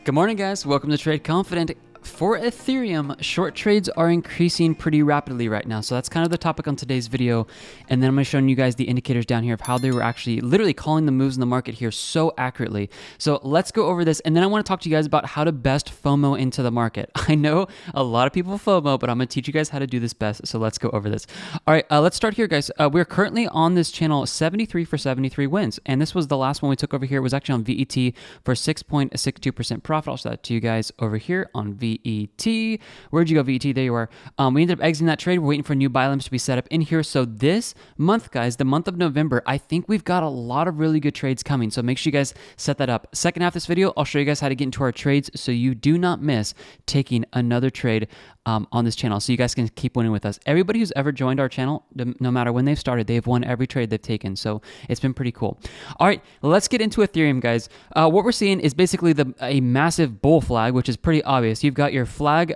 Good morning, guys. Welcome to Trade Confident. For Ethereum, short trades are increasing pretty rapidly right now. So that's kind of the topic on today's video. And then I'm going to show you guys the indicators down here of how they were actually literally calling the moves in the market here so accurately. So let's go over this. And then I want to talk to you guys about how to best FOMO into the market. I know a lot of people FOMO, but I'm going to teach you guys how to do this best. So let's go over this. All right, let's start here, guys. We're currently on this channel 73 for 73 wins. And this was the last one we took over here. It was actually on VET for 6.62% profit. I'll show that to you guys over here on VET. Where'd you go, VET? There you are. We ended up exiting that trade. We're waiting for new buy limits to be set up in here. So this month, guys, the month of November, I think we've got a lot of really good trades coming. So make sure you guys set that up. Second half of this video, I'll show you guys how to get into our trades so you do not miss taking another trade on this channel, so you guys can keep winning with us. Everybody who's ever joined our channel, no matter when they've started, they've won every trade they've taken. So it's been pretty cool. All right, let's get into Ethereum, guys. What we're seeing is basically a massive bull flag, which is pretty obvious. You've got your flag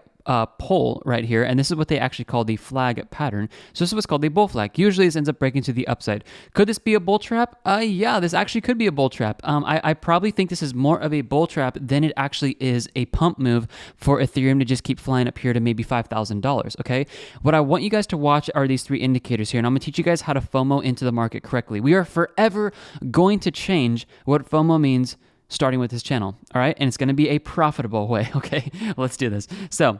pole right here, and this is what they actually call the flag pattern. So this is what's called the bull flag. Usually this ends up breaking to the upside. Could this be a bull trap? Yeah, this actually could be a bull trap. I probably think this is more of a bull trap than it actually is a pump move for Ethereum to just keep flying up here to maybe $5,000, okay? What I want you guys to watch are these three indicators here, and I'm gonna teach you guys how to FOMO into the market correctly. We are forever going to change what FOMO means starting with this channel, all right? And it's gonna be a profitable way, okay? Let's do this. So,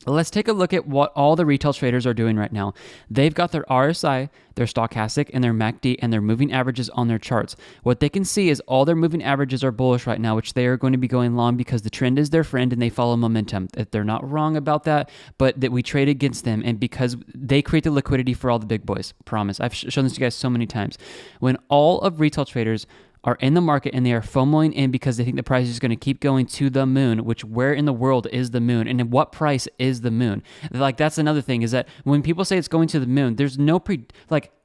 let's take a look at what all the retail traders are doing right now. They've got their RSI, their stochastic, and their MACD, and their moving averages on their charts. What they can see is all their moving averages are bullish right now, which they are going to be going long because the trend is their friend and they follow momentum. If they're not wrong about that, but that we trade against them, and because they create the liquidity for all the big boys. Promise. I've shown this to you guys so many times. When all of retail traders are in the market and they are FOMOing in because they think the price is going to keep going to the moon, which where in the world is the moon and in what price is the moon? Like, that's another thing, is that when people say it's going to the moon, there's no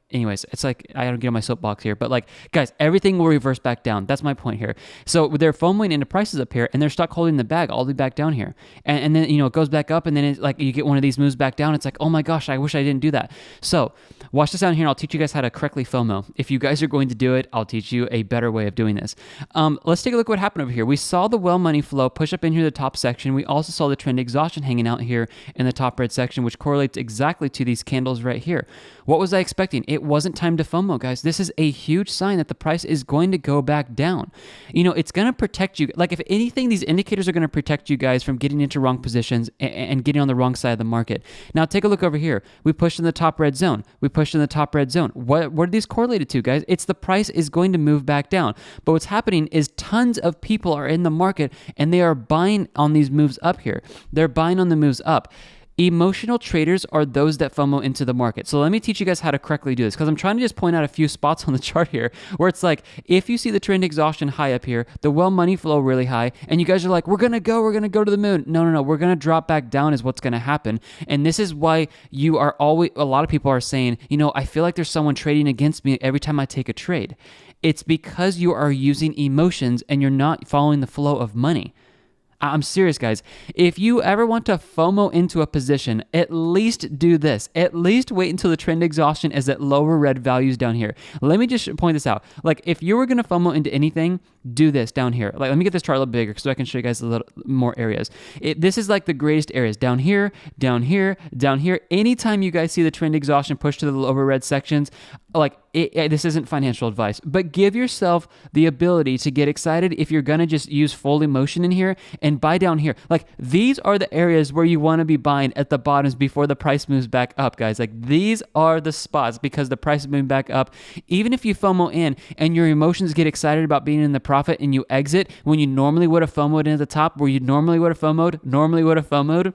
anyways, it's like, I don't get on my soapbox here, but like, guys, everything will reverse back down. That's my point here. So they're FOMOing into prices up here and they're stuck holding the bag all the way back down here. And then, it goes back up and then it's like, you get one of these moves back down. It's like, oh my gosh, I wish I didn't do that. So watch this down here and I'll teach you guys how to correctly FOMO. If you guys are going to do it, I'll teach you a better way of doing this. Let's take a look at what happened over here. We saw the well money flow push up in here, the top section. We also saw the trend exhaustion hanging out here in the top red section, which correlates exactly to these candles right here. What was I expecting? It wasn't time to FOMO, guys. This is a huge sign that the price is going to go back down. It's going to protect you. Like, if anything, these indicators are going to protect you guys from getting into wrong positions and getting on the wrong side of the market. Now, take a look over here. We pushed in the top red zone. We pushed in the top red zone. What are these correlated to, guys? It's the price is going to move back down. But what's happening is tons of people are in the market and they are buying on these moves up here. They're buying on the moves up. Emotional traders are those that FOMO into the market. So let me teach you guys how to correctly do this, because I'm trying to just point out a few spots on the chart here where it's like, if you see the trend exhaustion high up here, the well money flow really high, and you guys are like, we're going to go to the moon. No, we're going to drop back down is what's going to happen. And this is why a lot of people are saying, I feel like there's someone trading against me every time I take a trade. It's because you are using emotions and you're not following the flow of money. I'm serious, guys. If you ever want to FOMO into a position, at least do this. At least wait until the trend exhaustion is at lower red values down here. Let me just point this out. Like, if you were going to FOMO into anything, do this down here. Like, let me get this chart a little bigger so I can show you guys a little more areas. This is like the greatest areas. Down here, down here, down here. Anytime you guys see the trend exhaustion push to the lower red sections, this isn't financial advice, but give yourself the ability to get excited if you're going to just use full emotion in here and buy down here. Like, these are the areas where you want to be buying at the bottoms before the price moves back up, guys. Like, these are the spots because the price is moving back up. Even if you FOMO in and your emotions get excited about being in the profit and you exit when you normally would have FOMOed in at the top, where you normally would have FOMOed,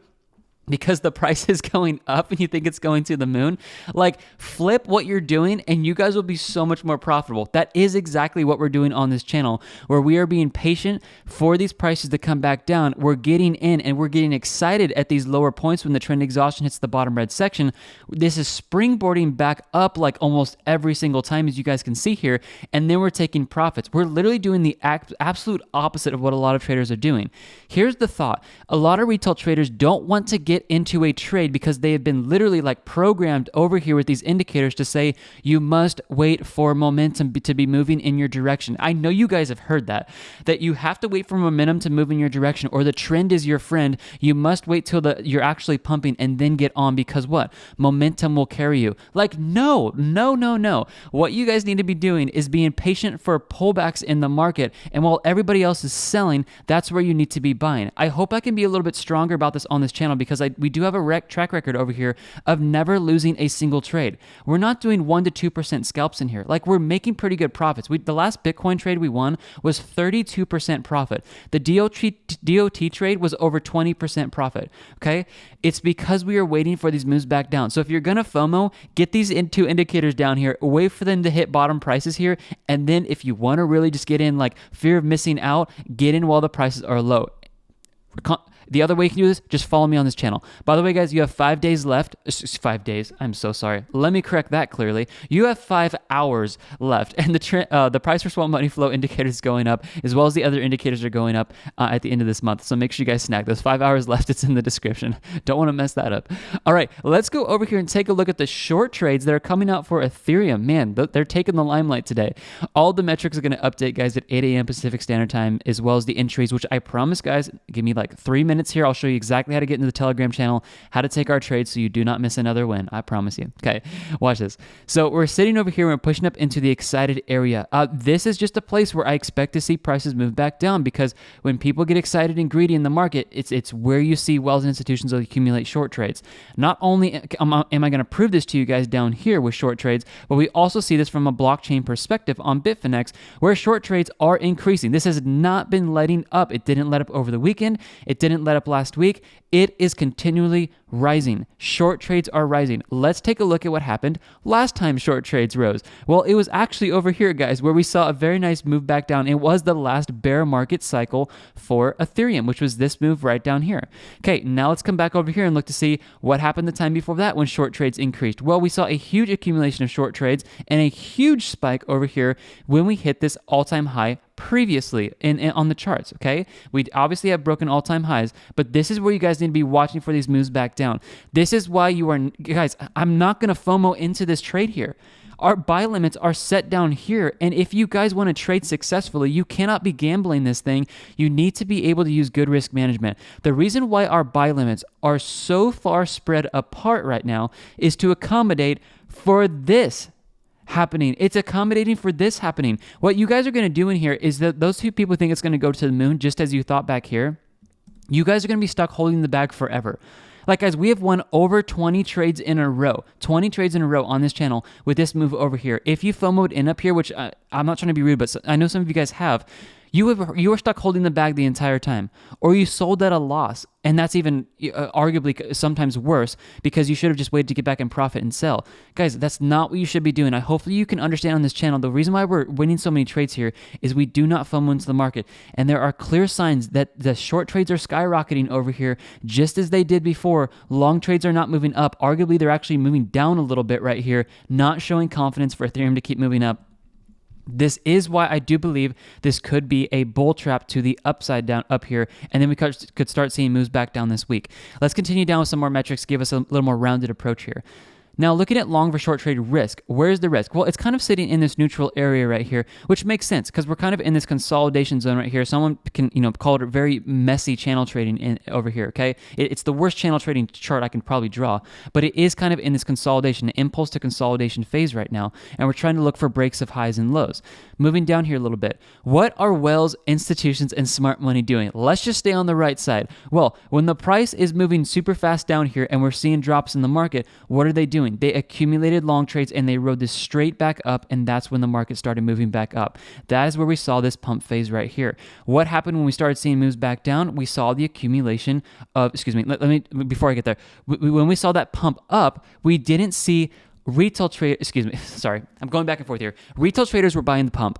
because the price is going up and you think it's going to the moon, like, flip what you're doing and you guys will be so much more profitable. That is exactly what we're doing on this channel, where we are being patient for these prices to come back down. We're getting in and we're getting excited at these lower points when the trend exhaustion hits the bottom red section. This is springboarding back up like almost every single time, as you guys can see here, and then we're taking profits. We're literally doing the absolute opposite of what a lot of traders are doing. Here's the thought. A lot of retail traders don't want to get get into a trade because they have been literally like programmed over here with these indicators to say you must wait for momentum to be moving in your direction. I know you guys have heard that you have to wait for momentum to move in your direction, or the trend is your friend. You must wait till you're actually pumping and then get on, because what? Momentum will carry you. Like, no. What you guys need to be doing is being patient for pullbacks in the market, and while everybody else is selling, that's where you need to be buying. I hope I can be a little bit stronger about this on this channel, because we do have a track record over here of never losing a single trade. We're not doing 1% to 2% scalps in here. Like, we're making pretty good profits. The last Bitcoin trade we won was 32% profit. The DOT trade was over 20% profit. Okay, it's because we are waiting for these moves back down. So if you're gonna FOMO, get these two indicators down here, wait for them to hit bottom prices here, and then if you want to really just get in like fear of missing out, get in while the prices are low. The other way you can do this, just follow me on this channel. By the way, guys, you have 5 days left. 5 days. I'm so sorry. Let me correct that clearly. You have 5 hours left, and the price for swap money flow indicator is going up, as well as the other indicators are going up at the end of this month. So make sure you guys snag those 5 hours left. It's in the description. Don't want to mess that up. All right, let's go over here and take a look at the short trades that are coming out for Ethereum. Man, they're taking the limelight today. All the metrics are going to update, guys, at 8 a.m. Pacific Standard Time, as well as the entries, which I promise, guys, give me like 3 minutes here. I'll show you exactly how to get into the Telegram channel, how to take our trades so you do not miss another win. I promise you. Okay, watch this. So we're sitting over here and we're pushing up into the excited area. This is just a place where I expect to see prices move back down, because when people get excited and greedy in the market, it's where you see wealth institutions will accumulate short trades. Not only am I going to prove this to you guys down here with short trades, but we also see this from a blockchain perspective on Bitfinex, where short trades are increasing. This has not been letting up. It didn't let up over the weekend. It didn't let up last week. It is continually rising. Short trades are rising. Let's take a look at what happened last time short trades rose. Well, it was actually over here, guys, where we saw a very nice move back down. It was the last bear market cycle for Ethereum, which was this move right down here. Okay, now let's come back over here and look to see what happened the time before that when short trades increased. Well, we saw a huge accumulation of short trades and a huge spike over here when we hit this all-time high previously on the charts. Okay, we obviously have broken all-time highs, but this is where you guys need to be watching for these moves back down. This is why you are, guys, I'm not going to FOMO into this trade here. Our buy limits are set down here, and if you guys want to trade successfully, you cannot be gambling this thing. You need to be able to use good risk management. The reason why our buy limits are so far spread apart right now is to accommodate for this happening. It's accommodating for this happening. What you guys are going to do in here is that those two people think it's going to go to the moon, just as you thought back here. You guys are going to be stuck holding the bag forever. Like, guys, we have won over 20 trades in a row, 20 trades in a row on this channel with this move over here. If you FOMO'd in up here, which I'm not trying to be rude, but I know some of you guys have, you were stuck holding the bag the entire time, or you sold at a loss, and that's even arguably sometimes worse, because you should have just waited to get back in profit and sell. Guys, that's not what you should be doing. Hopefully you can understand on this channel, the reason why we're winning so many trades here is we do not FOMO into the market, and there are clear signs that the short trades are skyrocketing over here, just as they did before. Long trades are not moving up. Arguably, they're actually moving down a little bit right here, not showing confidence for Ethereum to keep moving up. This is why I do believe this could be a bull trap to the upside down up here, and then we could start seeing moves back down this week. Let's continue down with some more metrics, give us a little more rounded approach here. Now, looking at long versus short trade risk, where's the risk? Well, it's kind of sitting in this neutral area right here, which makes sense because we're kind of in this consolidation zone right here. Someone can, call it a very messy channel trading over here, okay? It's the worst channel trading chart I can probably draw, but it is kind of in this consolidation, impulse to consolidation phase right now, and we're trying to look for breaks of highs and lows. Moving down here a little bit, what are Wells, institutions, and smart money doing? Let's just stay on the right side. Well, when the price is moving super fast down here and we're seeing drops in the market, what are they doing? They accumulated long trades and they rode this straight back up, and that's when the market started moving back up. That is where we saw this pump phase right here. What happened when we started seeing moves back down? We saw the accumulation of, let me, before I get there, when we saw that pump up, we didn't see retail trade, sorry, I'm going back and forth here. Retail traders were buying the pump.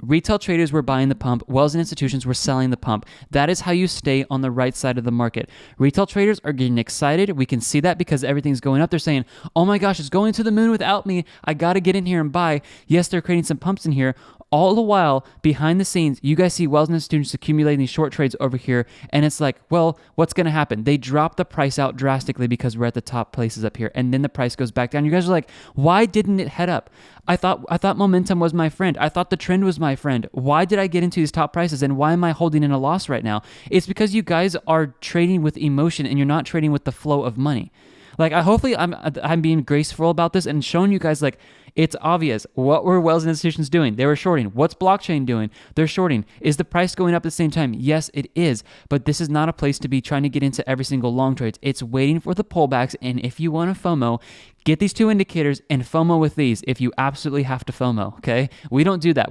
Retail traders were buying the pump. Wells and institutions were selling the pump. That is how you stay on the right side of the market. Retail traders are getting excited. We can see that because everything's going up. They're saying, oh my gosh, it's going to the moon without me. I got to get in here and buy. Yes, they're creating some pumps in here. All the while, behind the scenes, you guys see Wells and institutions accumulating these short trades over here, and it's like, well, what's going to happen? They drop the price out drastically because we're at the top places up here, and then the price goes back down. You guys are like, why didn't it head up? I thought momentum was my friend. I thought the trend was my friend. Why did I get into these top prices, and why am I holding in a loss right now? It's because you guys are trading with emotion, and you're not trading with the flow of money. Like, hopefully I'm being graceful about this and showing you guys, like, it's obvious. What were Wells and institutions doing? They were shorting. What's blockchain doing? They're shorting. Is the price going up at the same time? Yes, it is. But this is not a place to be trying to get into every single long trades. It's waiting for the pullbacks. And if you want to FOMO, get these two indicators and FOMO with these if you absolutely have to FOMO, okay? We don't do that.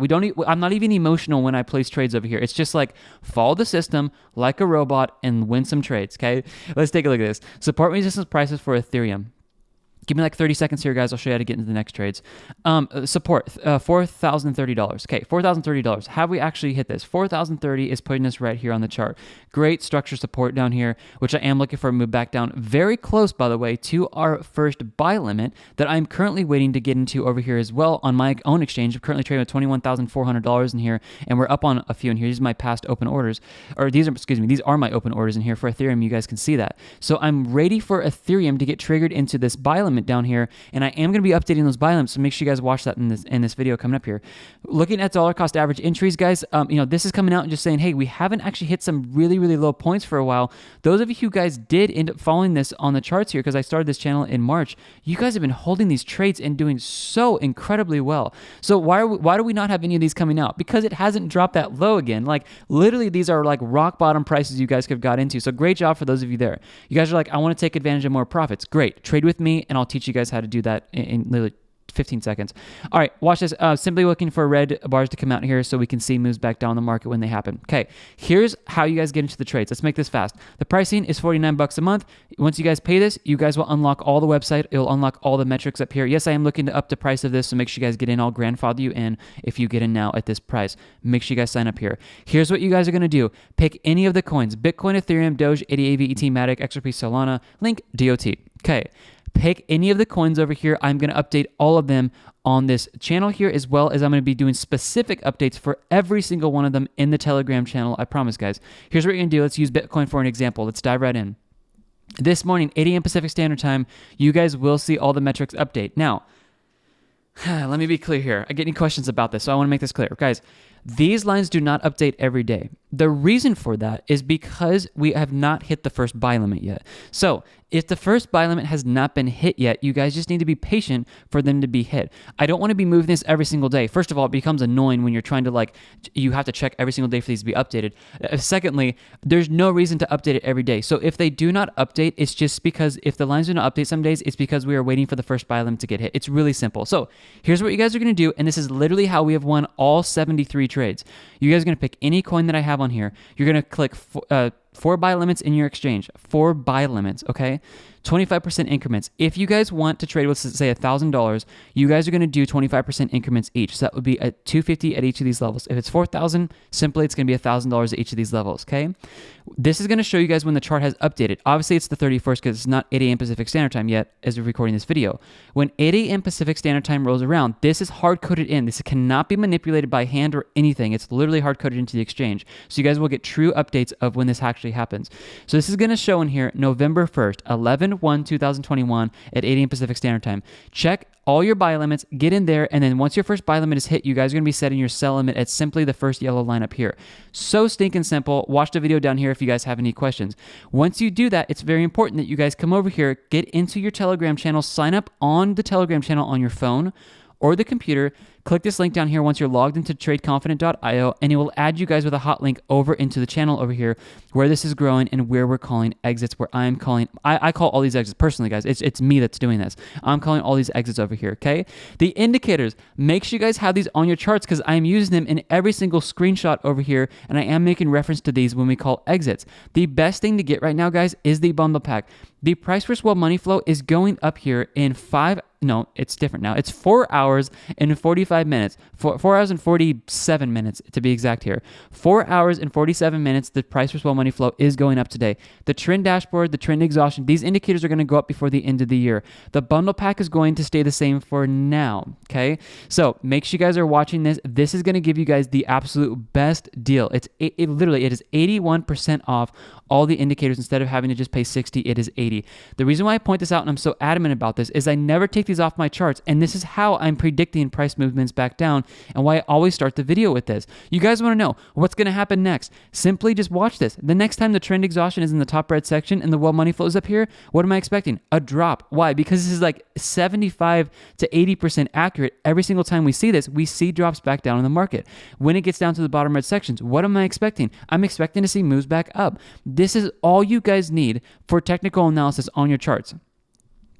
I'm not even emotional when I place trades over here. It's just like follow the system like a robot and win some trades, okay? Let's take a look at this. Support resistance prices for Ethereum. Give me like 30 seconds here, guys. I'll show you how to get into the next trades. Support, $4,030. Okay, $4,030. Have we actually hit this? $4,030 is putting us right here on the chart. Great structure support down here, which I am looking for to move back down. Very close, by the way, to our first buy limit that I'm currently waiting to get into over here as well on my own exchange. I'm currently trading with $21,400 in here, and we're up on a few in here. These are my past open orders, or these are my open orders in here for Ethereum. You guys can see that. So I'm ready for Ethereum to get triggered into this buy limit down here, and I am going to be updating those buy limits, so make sure you guys watch that in this video coming up here. Looking at dollar cost average entries, guys, this is coming out and just saying, hey, we haven't actually hit some really, really low points for a while. Those of you who guys did end up following this on the charts here, because I started this channel in March, you guys have been holding these trades and doing so incredibly well. So why do we not have any of these coming out? Because it hasn't dropped that low again. Like, literally, these are like rock bottom prices you guys could have got into. So great job for those of you there. You guys are like, I want to take advantage of more profits. Great. Trade with me, and I'll teach you guys how to do that in literally 15 seconds. All right, watch this. Simply looking for red bars to come out here so we can see moves back down the market when they happen. Okay, here's how you guys get into the trades. Let's make this fast. The pricing is $49 a month. Once you guys pay this, you guys will unlock all the website. It'll unlock all the metrics up here. Yes, I am looking to up the price of this, so make sure you guys get in. I'll grandfather you in if you get in now at this price. Make sure you guys sign up here. Here's what you guys are going to do. Pick any of the coins. Bitcoin, Ethereum, Doge, ADAV, ET, Matic, XRP, Solana, Link, DOT. Okay. Pick any of the coins over here. I'm going to update all of them on this channel here, as well as I'm going to be doing specific updates for every single one of them in the Telegram channel. I promise, guys. Here's what you're going to do. Let's use Bitcoin for an example. Let's dive right in. This morning, 8 a.m. Pacific Standard Time, you guys will see all the metrics update. Now, let me be clear here. I get any questions about this, so I want to make this clear. Guys, these lines do not update every day. The reason for that is because we have not hit the first buy limit yet. So if the first buy limit has not been hit yet, you guys just need to be patient for them to be hit. I don't want to be moving this every single day. First of all, it becomes annoying when you're trying to you have to check every single day for these to be updated. Secondly, there's no reason to update it every day. So if they do not update, it's just because if the lines do not update some days, it's because we are waiting for the first buy limit to get hit. It's really simple. So here's what you guys are going to do, and this is literally how we have won all 73 trades. You guys are going to pick any coin that I have on here. You're going to click 4 buy limits in your exchange. 4 buy limits, okay? 25% increments. If you guys want to trade with, say, $1,000, you guys are going to do 25% increments each. So that would be at $250 at each of these levels. If it's $4,000, simply it's going to be $1,000 at each of these levels, okay? This is going to show you guys when the chart has updated. Obviously, it's the 31st because it's not 8 a.m. Pacific Standard Time yet as we're recording this video. When 8 a.m. Pacific Standard Time rolls around, this is hard-coded in. This cannot be manipulated by hand or anything. It's literally hard-coded into the exchange. So you guys will get true updates of when this actually happens. So this is going to show in here November 1st, 11/1/2021 at 8 a.m. Pacific Standard Time. Check all your buy limits, get in there, and then once your first buy limit is hit, you guys are going to be setting your sell limit at simply the first yellow line up here. So stinking simple. Watch the video down here if you guys have any questions. Once you do that, it's very important that you guys come over here, get into your Telegram channel, sign up on the Telegram channel on your phone or the computer. Click this link down here once you're logged into tradeconfident.io, and it will add you guys with a hot link over into the channel over here where this is growing and where we're calling exits, where I'm calling, I call all these exits personally, guys. It's me that's doing this. I'm calling all these exits over here, okay? The indicators, make sure you guys have these on your charts because I'm using them in every single screenshot over here, and I am making reference to these when we call exits. The best thing to get right now, guys, is the bundle pack. The price per swell money flow is going up here in it's different now. It's 4 hours and 45 45 minutes, 4 hours and 47 minutes to be exact here. 4 hours and 47 minutes, the price for swell money flow is going up today. The trend dashboard, the trend exhaustion, these indicators are going to go up before the end of the year. The bundle pack is going to stay the same for now, okay? So make sure you guys are watching this. This is going to give you guys the absolute best deal. It literally is 81% off all the indicators. Instead of having to just pay 60, it is 80. The reason why I point this out and I'm so adamant about this is I never take these off my charts, and this is how I'm predicting price movements back down and why I always start the video with this. You guys want to know what's going to happen next? Simply just watch this. The next time the trend exhaustion is in the top red section and the well money flows up here, what am I expecting? A drop. Why? Because this is like 75 to 80% accurate. Every single time we see this, we see drops back down in the market. When it gets down to the bottom red sections, what am I expecting? I'm expecting to see moves back up. This is all you guys need for technical analysis on your charts.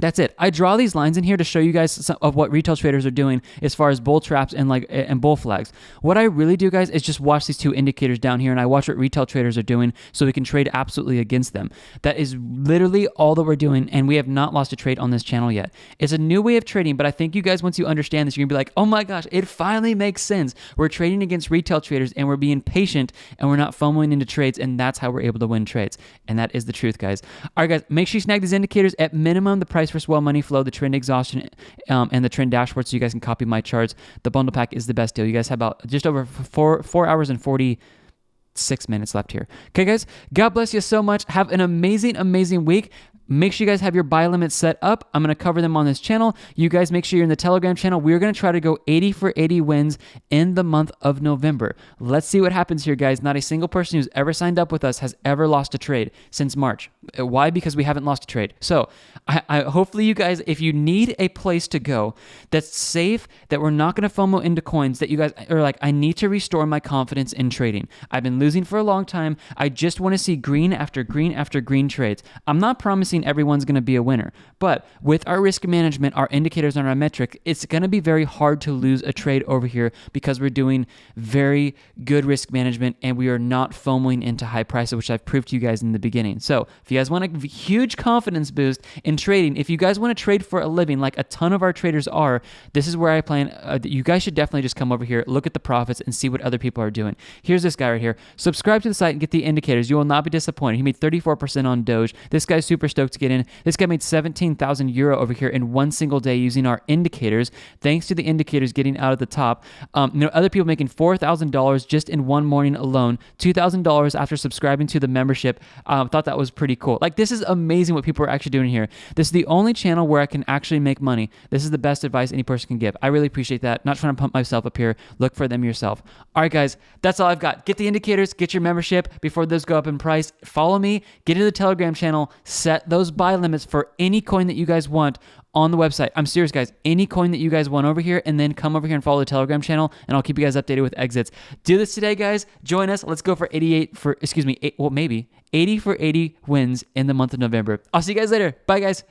That's it. I draw these lines in here to show you guys some of what retail traders are doing as far as bull traps and bull flags. What I really do, guys, is just watch these two indicators down here, and I watch what retail traders are doing so we can trade absolutely against them. That is literally all that we're doing, and we have not lost a trade on this channel yet. It's a new way of trading, but I think you guys, once you understand this, you're gonna be like, oh my gosh, it finally makes sense. We're trading against retail traders, and we're being patient, and we're not FOMOing into trades, and that's how we're able to win trades. And that is the truth, guys. All right, guys, make sure you snag these indicators. At minimum, the price for swell money flow, the trend exhaustion, and the trend dashboard, so you guys can copy my charts. The bundle pack is the best deal. You guys have about just over 4 hours and 46 minutes left here. Okay, guys, God bless you so much. Have an amazing week. Make sure you guys have your buy limits set up. I'm going to cover them on this channel. You guys make sure you're in the Telegram channel. We're going to try to go 80 for 80 wins in the month of November. Let's see what happens here, guys. Not a single person who's ever signed up with us has ever lost a trade since March. Why? Because we haven't lost a trade. So I hopefully you guys, if you need a place to go that's safe, that we're not going to FOMO into coins, that you guys are like, I need to restore my confidence in trading. I've been losing for a long time. I just want to see green after green after green trades. I'm not promising everyone's going to be a winner, but with our risk management, our indicators on our metric, it's going to be very hard to lose a trade over here because we're doing very good risk management and we are not FOMOing into high prices, which I've proved to you guys in the beginning. So if you guys want a huge confidence boost in trading, if you guys want to trade for a living like a ton of our traders are, this is where I plan. You guys should definitely just come over here, look at the profits and see what other people are doing. Here's this guy right here. Subscribe to the site and get the indicators. You will not be disappointed. He made 34% on Doge. This guy's super stoked to get in. This guy made 17,000 euro over here in one single day using our indicators, thanks to the indicators getting out of the top. Other people making $4,000 just in one morning alone, $2,000 after subscribing to the membership. Thought that was pretty cool. Like, this is amazing what people are actually doing here. This is the only channel where I can actually make money. This is the best advice any person can give. I really appreciate that. Not trying to pump myself up here. Look for them yourself. All right, guys, that's all I've got. Get the indicators, get your membership before those go up in price. Follow me, get into the Telegram channel, set those buy limits for any coin that you guys want on the website. I'm serious, guys. Any coin that you guys want over here, and then come over here and follow the Telegram channel, and I'll keep you guys updated with exits. Do this today, guys. Join us. Let's go for 80 for 80 wins in the month of November. I'll see you guys later. Bye, guys.